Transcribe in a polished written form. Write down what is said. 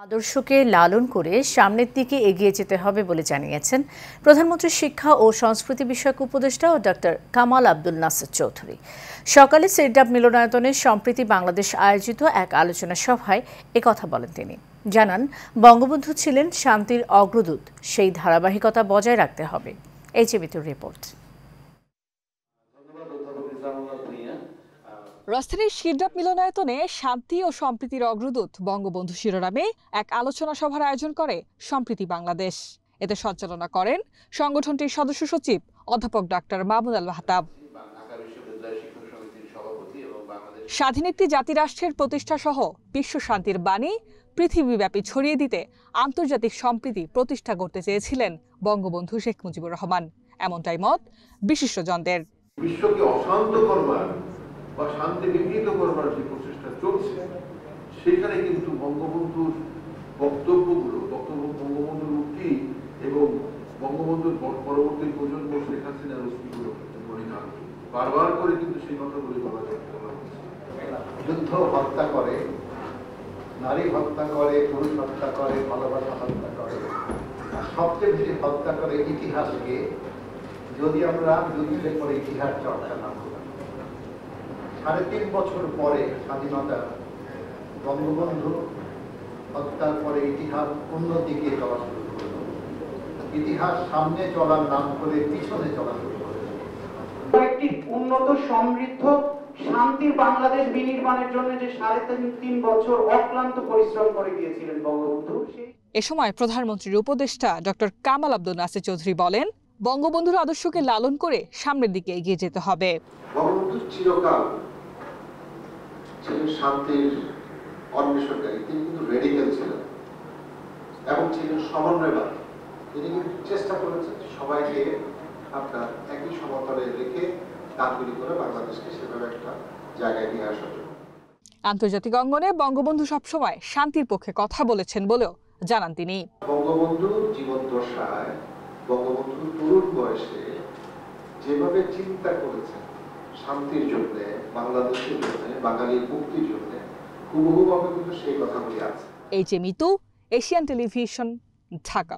আদর্শকে লালন করে সামনের দিকে এগিয়ে যেতে হবে বলে জানিয়েছেন প্রধানমন্ত্রী শিক্ষা ও সংস্কৃতি বিষয়ক উপদেষ্টা ও ডক্টর কামাল আব্দুল নাসের চৌধুরী সকালে সিরডাপ মিলনায়তনে সম্প্রতি বাংলাদেশ আয়োজিত এক আলোচনা সভায় একথা বলেন। তিনি জানান, বঙ্গবন্ধু ছিলেন শান্তির অগ্রদূত, সেই ধারাবাহিকতা বজায় রাখতে হবে। এই চেবিতুর রিপোর্ট। রাজধানীর সিরডাপ মিলনায়তনে শান্তি ও সম্প্রীতির অগ্রদূত বঙ্গবন্ধু শিরোনামে এক আলোচনা সভার আয়োজন করে সম্প্রীতি বাংলাদেশ। এতে সঞ্চালনা করেন সংগঠনটির সদস্য সচিব অধ্যাপক ডাক্তার মাহমুদ আল মাহতাব। স্বাধীন একটি জাতিরাষ্ট্রের প্রতিষ্ঠা সহ বিশ্ব শান্তির বাণী পৃথিবীব্যাপী ছড়িয়ে দিতে আন্তর্জাতিক সম্প্রীতি প্রতিষ্ঠা করতে চেয়েছিলেন বঙ্গবন্ধু শেখ মুজিবুর রহমান। এমনটাই মত বিশিষ্টজনদের। বিশ্বকে অশান্ত করবার বা শান্তি বিঘ্নিত করবার যে প্রচেষ্টা চলছে, সেখানে কিন্তু বঙ্গবন্ধুর বঙ্গবন্ধুর উক্তি এবং বঙ্গবন্ধুর পরবর্তী প্রজন্ম শেখ হাসিনার উক্তিগুলো বারবার করে কিন্তু সেই কথাগুলি বলা হচ্ছে। যুদ্ধ হত্যা করে, নারী হত্যা করে, পুরুষ হত্যা করে, ভালোবাসা হত্যা করে, সবচেয়ে বেশি হত্যা করে ইতিহাসকে। যদি আমরা যুদ্ধের পরে ইতিহাস চর্চা না করি, ৩.৫ বছর পরে স্বাধীনতা, বঙ্গবন্ধু হত্যার পরে ইতিহাস অন্যদিকে চলা শুরু করল। ইতিহাস সামনে চলার নাম করে পিছনে চলা শুরু করল। একটি উন্নত সমৃদ্ধ শান্তির বাংলাদেশ বিনির্মাণের জন্য যে ৩.৫ বছর অক্লান্ত পরিশ্রম করে গিয়েছিলেন বঙ্গবন্ধু। এ সময় প্রধানমন্ত্রীর উপদেষ্টা ডক্টর কামাল আব্দুল নাসের চৌধুরী বলেন, বঙ্গবন্ধুর আদর্শকে লালন করে সামনের দিকে এগিয়ে যেতে হবে। বঙ্গবন্ধু চিরকাল ছিলেন শান্তির অন্বেষণকারী, তিনি কিন্তু রেডিক্যাল ছিলেন এবং ছিলেন সমন্বয়বাদী। তিনি কিন্তু চেষ্টা করেছেন সবাইকে আপনার একই সমতলে রেখে কাজগুলি করে বাংলাদেশকে সেভাবে একটা জায়গায় নিয়ে আসার জন্য। আন্তর্জাতিক অঙ্গনে বঙ্গবন্ধু সবসময় শান্তির পক্ষে কথা বলেছেন বলেও জানান তিনি। বঙ্গবন্ধু জীবদ্দশায়, বঙ্গবন্ধু তরুণ বয়সে যেভাবে চিন্তা করেছেন শান্তির জন্য, বাংলাদেশের জন্য, বাঙালির মুক্তির জন্য, হুবহুভাবে কিন্তু সেই কথাগুলি আছে। এই যে মিতু, এশিয়ান টেলিভিশন, ঢাকা।